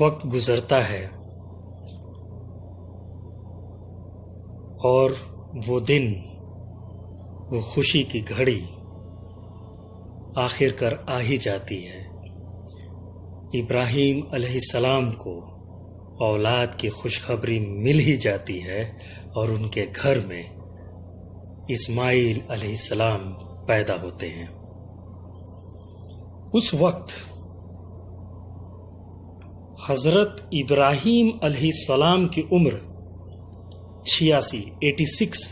وقت گزرتا ہے اور وہ دن، وہ خوشی کی گھڑی آخر کار آ ہی جاتی ہے۔ ابراہیم علیہ السلام کو اولاد کی خوشخبری مل ہی جاتی ہے اور ان کے گھر میں اسماعیل علیہ السلام پیدا ہوتے ہیں۔ اس وقت حضرت ابراہیم علیہ السلام کی عمر 86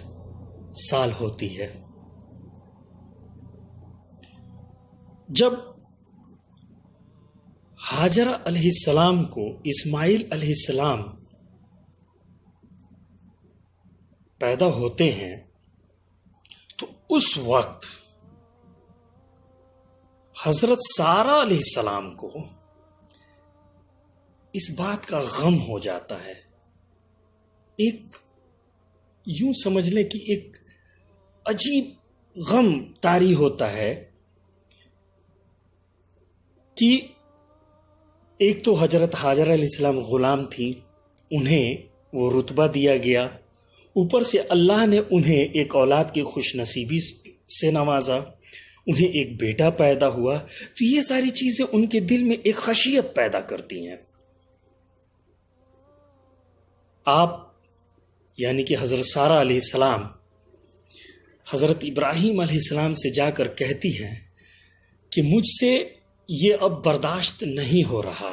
سال ہوتی ہے۔ جب ہاجرہ علیہ السلام کو اسماعیل علیہ السلام پیدا ہوتے ہیں تو اس وقت حضرت سارہ علیہ السلام کو اس بات کا غم ہو جاتا ہے۔ ایک یوں سمجھ لیں کہ ایک عجیب غم طاری ہوتا ہے کہ ایک تو حضرت ہاجرہ علیہ السلام غلام تھی، انہیں وہ رتبہ دیا گیا، اوپر سے اللہ نے انہیں ایک اولاد کی خوش نصیبی سے نوازا، انہیں ایک بیٹا پیدا ہوا، تو یہ ساری چیزیں ان کے دل میں ایک خشیت پیدا کرتی ہیں۔ آپ یعنی کہ حضرت سارہ علیہ السلام حضرت ابراہیم علیہ السلام سے جا کر کہتی ہیں کہ مجھ سے یہ اب برداشت نہیں ہو رہا،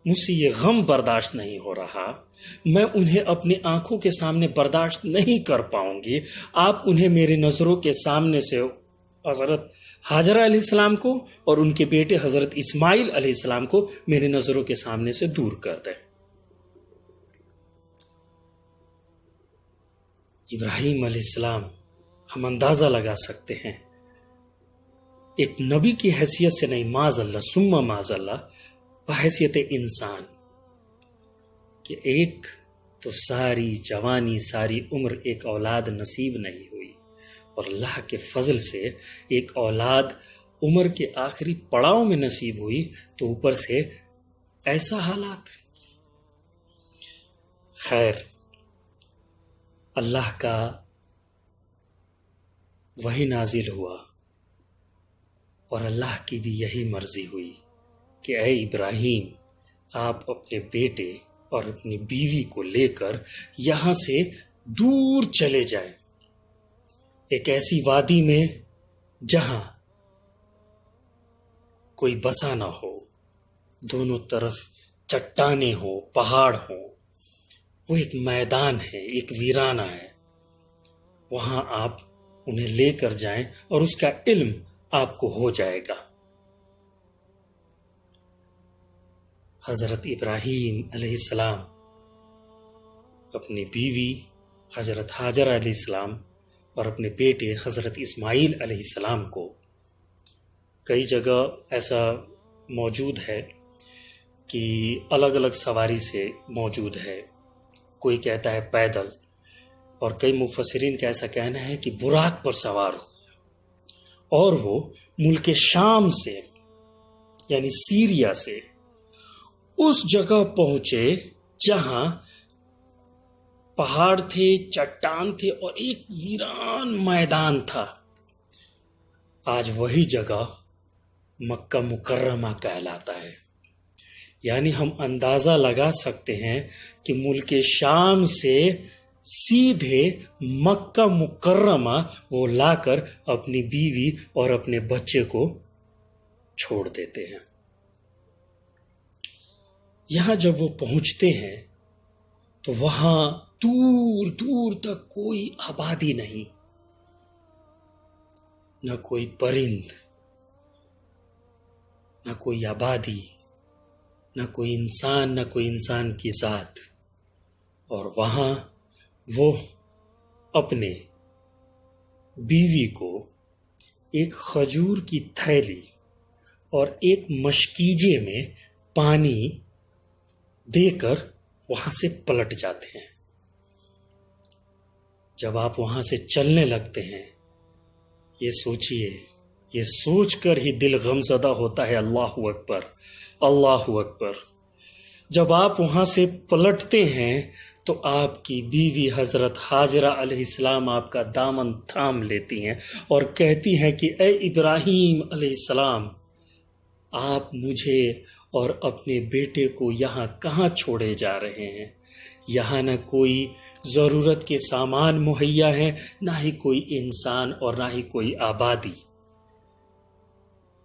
مجھ سے یہ غم برداشت نہیں ہو رہا، میں انہیں اپنی آنکھوں کے سامنے برداشت نہیں کر پاؤں گی، آپ انہیں میرے نظروں کے سامنے سے حضرت ہاجرہ علیہ السلام کو اور ان کے بیٹے حضرت اسماعیل علیہ السلام کو میرے نظروں کے سامنے سے دور کر دیں۔ ابراہیم علیہ السلام ہم اندازہ لگا سکتے ہیں، ایک نبی کی حیثیت سے نہیں، معاذ اللہ ثم معاذ اللہ، بحیثیت انسان، کہ ایک تو ساری جوانی ساری عمر ایک اولاد نصیب نہیں ہوئی، اور اللہ کے فضل سے ایک اولاد عمر کے آخری پڑاؤ میں نصیب ہوئی، تو اوپر سے ایسا حالات۔ خیر، اللہ کا وحی نازل ہوا اور اللہ کی بھی یہی مرضی ہوئی کہ اے ابراہیم، آپ اپنے بیٹے اور اپنی بیوی کو لے کر یہاں سے دور چلے جائیں، ایک ایسی وادی میں جہاں کوئی بسا نہ ہو، دونوں طرف چٹانیں ہوں، پہاڑ ہوں، وہ ایک میدان ہے، ایک ویرانہ ہے، وہاں آپ انہیں لے کر جائیں اور اس کا علم آپ کو ہو جائے گا۔ حضرت ابراہیم علیہ السلام اپنی بیوی حضرت ہاجرہ علیہ السلام اور اپنے بیٹے حضرت اسماعیل علیہ السلام کو، کئی جگہ ایسا موجود ہے کہ الگ الگ سواری سے موجود ہے، کوئی کہتا ہے پیدل، اور کئی مفسرین کا ایسا کہنا ہے کہ براق پر سوار ہو، اور وہ ملک شام سے یعنی سیریا سے اس جگہ پہنچے جہاں پہاڑ تھے، چٹان تھے اور ایک ویران میدان تھا۔ آج وہی جگہ مکہ مکرمہ کہلاتا ہے۔ یعنی ہم اندازہ لگا سکتے ہیں کہ ملک شام سے سیدھے مکہ مکرمہ وہ لا کر اپنی بیوی اور اپنے بچے کو چھوڑ دیتے ہیں۔ یہاں جب وہ پہنچتے ہیں تو وہاں دور دور تک کوئی آبادی نہیں، نہ کوئی پرند، نہ کوئی آبادی، نہ کوئی انسان کی ذات، اور وہاں وہ اپنے بیوی کو ایک کھجور کی تھیلی اور ایک مشکیجے میں پانی دے کر وہاں سے پلٹ جاتے ہیں۔ جب آپ وہاں سے چلنے لگتے ہیں، یہ سوچئے، یہ سوچ کر ہی دل غمزدہ ہوتا ہے، اللہ اکبر، اللہ اکبر، جب آپ وہاں سے پلٹتے ہیں تو آپ کی بیوی حضرت ہاجرہ علیہ السلام آپ کا دامن تھام لیتی ہیں اور کہتی ہیں کہ اے ابراہیم علیہ السلام، آپ مجھے اور اپنے بیٹے کو یہاں کہاں چھوڑے جا رہے ہیں؟ یہاں نہ کوئی ضرورت کے سامان مہیا ہیں، نہ ہی کوئی انسان اور نہ ہی کوئی آبادی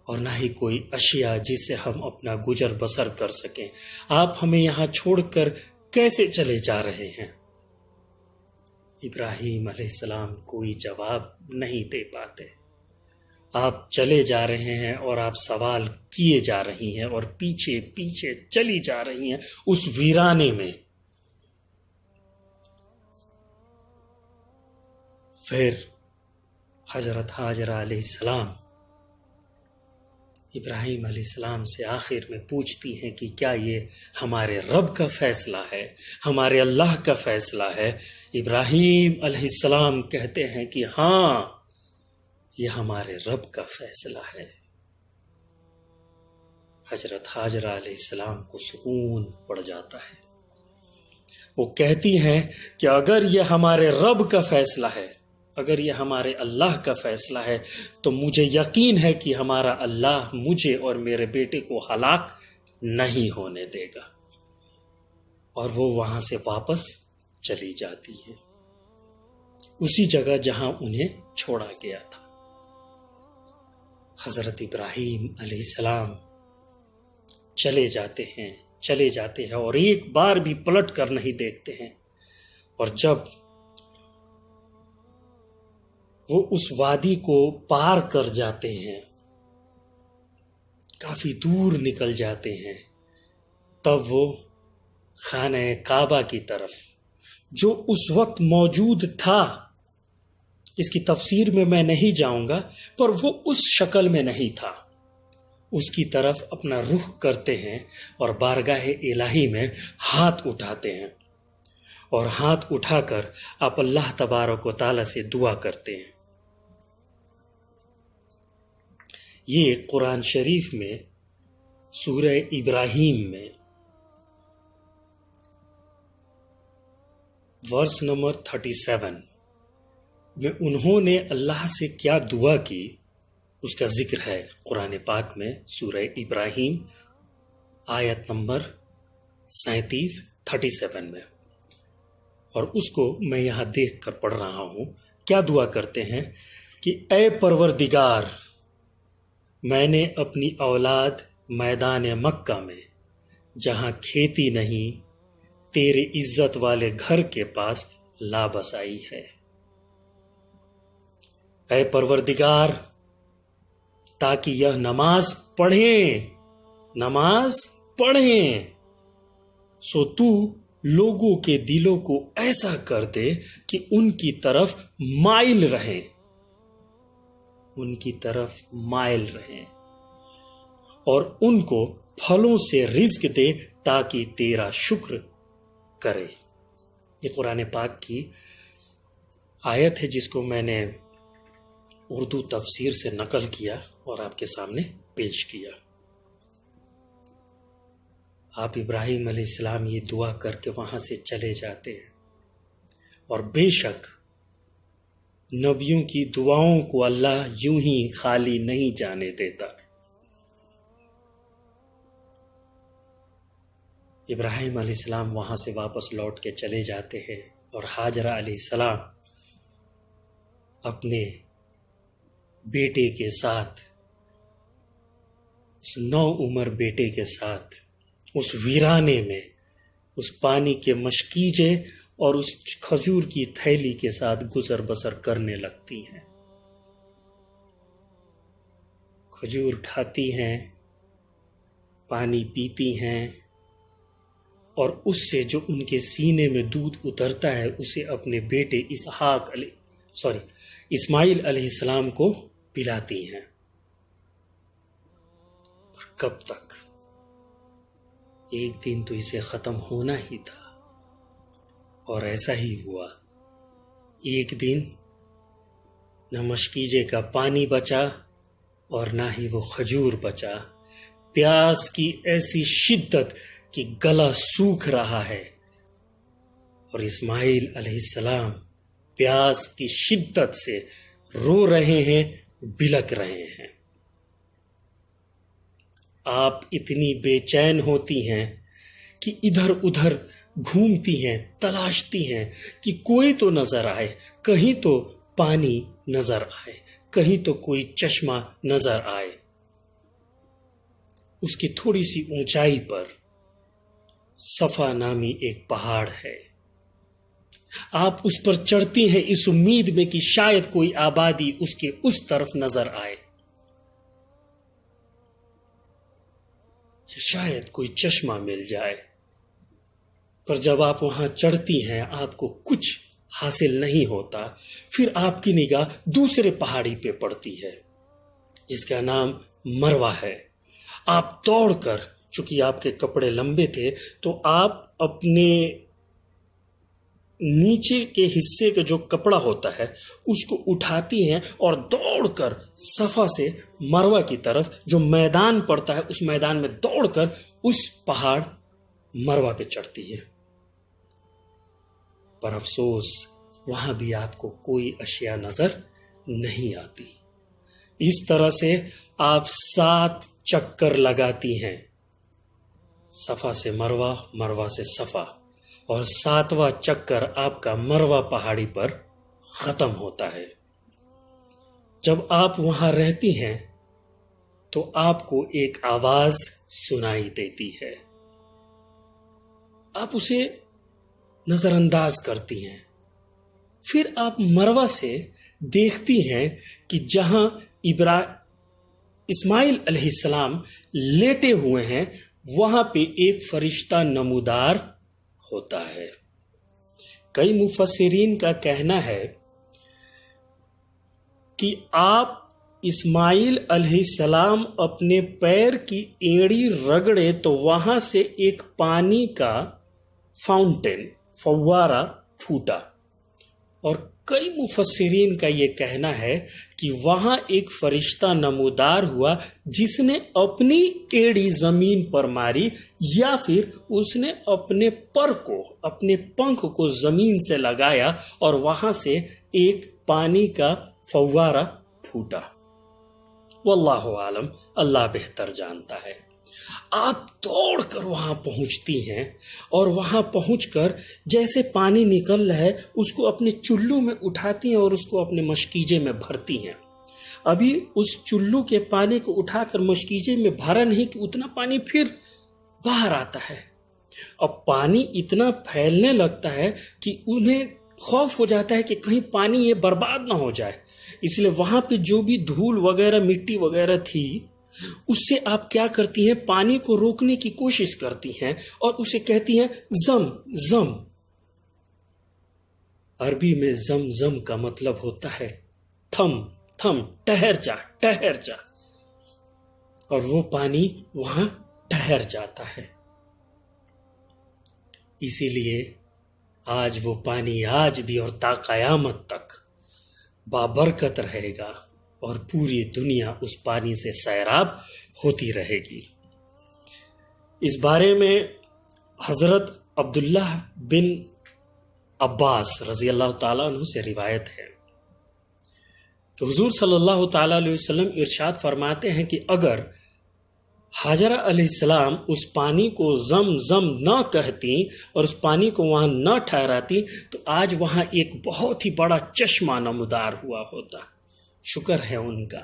اور نہ ہی کوئی اشیاء جس سے ہم اپنا گزر بسر کر سکیں۔ آپ ہمیں یہاں چھوڑ کر کیسے چلے جا رہے ہیں؟ ابراہیم علیہ السلام کوئی جواب نہیں دے پاتے۔ آپ چلے جا رہے ہیں اور آپ سوال کیے جا رہی ہیں اور پیچھے پیچھے چلی جا رہی ہیں اس ویرانے میں۔ پھر حضرت ہاجرہ علیہ السلام ابراہیم علیہ السلام سے آخر میں پوچھتی ہیں کہ کیا یہ ہمارے رب کا فیصلہ ہے، ہمارے اللہ کا فیصلہ ہے؟ ابراہیم علیہ السلام کہتے ہیں کہ ہاں، یہ ہمارے رب کا فیصلہ ہے۔ حضرت ہاجرہ علیہ السلام کو سکون پڑ جاتا ہے۔ وہ کہتی ہیں کہ اگر یہ ہمارے رب کا فیصلہ ہے، اگر یہ ہمارے اللہ کا فیصلہ ہے، تو مجھے یقین ہے کہ ہمارا اللہ مجھے اور میرے بیٹے کو ہلاک نہیں ہونے دے گا۔ اور وہ وہاں سے واپس چلی جاتی ہے، اسی جگہ جہاں انہیں چھوڑا گیا تھا۔ حضرت ابراہیم علیہ السلام چلے جاتے ہیں اور ایک بار بھی پلٹ کر نہیں دیکھتے ہیں۔ اور جب وہ اس وادی کو پار کر جاتے ہیں، کافی دور نکل جاتے ہیں، تب وہ خانہ کعبہ کی طرف، جو اس وقت موجود تھا، اس کی تفسیر میں نہیں جاؤں گا، پر وہ اس شکل میں نہیں تھا، اس کی طرف اپنا رخ کرتے ہیں اور بارگاہ الہی میں ہاتھ اٹھاتے ہیں، اور ہاتھ اٹھا کر آپ اللہ تبارک و تعالی سے دعا کرتے ہیں۔ یہ قرآن شریف میں سورہ ابراہیم میں ورس نمبر 37 میں انہوں نے اللہ سے کیا دعا کی، اس کا ذکر ہے قرآن پاک میں سورہ ابراہیم آیت نمبر 37 میں، اور اس کو میں یہاں دیکھ کر پڑھ رہا ہوں۔ کیا دعا کرتے ہیں کہ اے پروردگار، میں نے اپنی اولاد میدان مکہ میں، جہاں کھیتی نہیں، تیرے عزت والے گھر کے پاس لا بسائی ہے۔ اے پروردگار، تاکہ یہ نماز پڑھیں سو تو لوگوں کے دلوں کو ایسا کر دے کہ ان کی طرف مائل رہیں اور ان کو پھلوں سے رزق دے تاکہ تیرا شکر کرے۔ یہ قرآن پاک کی آیت ہے جس کو میں نے اردو تفسیر سے نقل کیا اور آپ کے سامنے پیش کیا۔ آپ ابراہیم علیہ السلام یہ دعا کر کے وہاں سے چلے جاتے ہیں، اور بے شک نبیوں کی دعاؤں کو اللہ یوں ہی خالی نہیں جانے دیتا۔ ابراہیم علیہ السلام وہاں سے واپس لوٹ کے چلے جاتے ہیں، اور ہاجرہ علیہ السلام اپنے بیٹے کے ساتھ، اس نو عمر بیٹے کے ساتھ، اس ویرانے میں، اس پانی کے مشکیجے اور اس کھجور کی تھیلی کے ساتھ گزر بسر کرنے لگتی ہیں۔ کھجور کھاتی ہیں، پانی پیتی ہیں، اور اس سے جو ان کے سینے میں دودھ اترتا ہے اسے اپنے بیٹے اسماعیل علیہ السلام کو پلاتی ہیں۔ پر کب تک؟ ایک دن تو اسے ختم ہونا ہی تھا، اور ایسا ہی ہوا۔ ایک دن نہ مشکیجے کا پانی بچا اور نہ ہی وہ کھجور بچا۔ پیاس کی ایسی شدت کہ گلا سوکھ رہا ہے اور اسماعیل علیہ السلام پیاس کی شدت سے رو رہے ہیں، بلک رہے ہیں۔ آپ اتنی بے چین ہوتی ہیں کہ ادھر ادھر گھومتی ہیں، تلاشتی ہیں کہ کوئی تو نظر آئے، کہیں تو پانی نظر آئے، کہیں تو کوئی چشمہ نظر آئے۔ اس کی تھوڑی سی اونچائی پر صفا نامی ایک پہاڑ ہے۔ آپ اس پر چڑھتی ہیں اس امید میں کہ شاید کوئی آبادی اس کے اس طرف نظر آئے، شاید کوئی چشمہ مل جائے۔ پر جب آپ وہاں چڑھتی ہیں آپ کو کچھ حاصل نہیں ہوتا۔ پھر آپ کی نگاہ دوسرے پہاڑی پہ پڑتی ہے جس کا نام مروہ ہے۔ آپ دوڑ کر، چونکہ آپ کے کپڑے لمبے تھے تو آپ اپنے نیچے کے حصے کا جو کپڑا ہوتا ہے اس کو اٹھاتی ہیں اور دوڑ کر صفا سے مروہ کی طرف جو میدان پڑتا ہے اس میدان میں دوڑ کر اس پہاڑ مروہ پہ چڑھتی ہے۔ پر افسوس وہاں بھی آپ کو کوئی اشیاء نظر نہیں آتی۔ اس طرح سے آپ 7 چکر لگاتی ہیں، صفا سے مروہ، مروہ سے صفا، اور 7واں چکر آپ کا مروہ پہاڑی پر ختم ہوتا ہے۔ جب آپ وہاں رہتی ہیں تو آپ کو ایک آواز سنائی دیتی ہے، آپ اسے نظر انداز کرتی ہیں۔ پھر آپ مروہ سے دیکھتی ہیں کہ جہاں اسماعیل علیہ السلام لیٹے ہوئے ہیں وہاں پہ ایک فرشتہ نمودار ہوتا ہے۔ کئی مفسرین کا کہنا ہے کہ آپ اسماعیل علیہ السلام اپنے پیر کی ایڑی رگڑے تو وہاں سے ایک پانی کا فاؤنٹین، فوارہ پھوٹا، اور کئی مفسرین کا یہ کہنا ہے کہ وہاں ایک فرشتہ نمودار ہوا جس نے اپنی ایڑی زمین پر ماری یا پھر اس نے اپنے پر کو، اپنے پنکھ کو زمین سے لگایا اور وہاں سے ایک پانی کا فوارہ پھوٹا۔ واللہ عالم، اللہ بہتر جانتا ہے۔ آپ دوڑ کر وہاں پہنچتی ہیں اور وہاں پہنچ کر جیسے پانی نکل رہا ہے اس کو اپنے چلو میں اٹھاتی ہیں اور اس کو اپنے مشکیجے میں بھرتی ہیں۔ ابھی اس چلو کے پانی کو اٹھا کر مشکیجے میں بھرا نہیں کہ اتنا پانی پھر باہر آتا ہے۔ اب پانی اتنا پھیلنے لگتا ہے کہ انہیں خوف ہو جاتا ہے کہ کہیں پانی یہ برباد نہ ہو جائے، اس لیے وہاں پہ جو بھی دھول وغیرہ، مٹی وغیرہ تھی اس سے آپ کیا کرتی ہیں، پانی کو روکنے کی کوشش کرتی ہیں اور اسے کہتی ہیں زم زم۔ عربی میں زم زم کا مطلب ہوتا ہے تھم تھم، ٹھہر جا ٹھہر جا، اور وہ پانی وہاں ٹھہر جاتا ہے۔ اسی لیے آج وہ پانی آج بھی اور تا قیامت تک بابرکت رہے گا اور پوری دنیا اس پانی سے سیراب ہوتی رہے گی۔ اس بارے میں حضرت عبداللہ بن عباس رضی اللہ تعالیٰ عنہ سے روایت ہے کہ حضور صلی اللہ تعالیٰ علیہ وسلم ارشاد فرماتے ہیں کہ اگر حاجرہ علیہ السلام اس پانی کو زم زم نہ کہتی اور اس پانی کو وہاں نہ ٹھہراتی تو آج وہاں ایک بہت ہی بڑا چشمہ نمودار ہوا ہوتا۔ شکر ہے ان کا،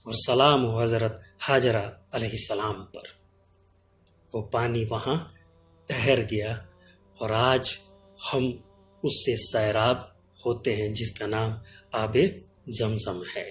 اور سلام ہو حضرت حاجرہ علیہ السلام پر، وہ پانی وہاں ٹھہر گیا اور آج ہم اس سے سیراب ہوتے ہیں جس کا نام آب زمزم ہے۔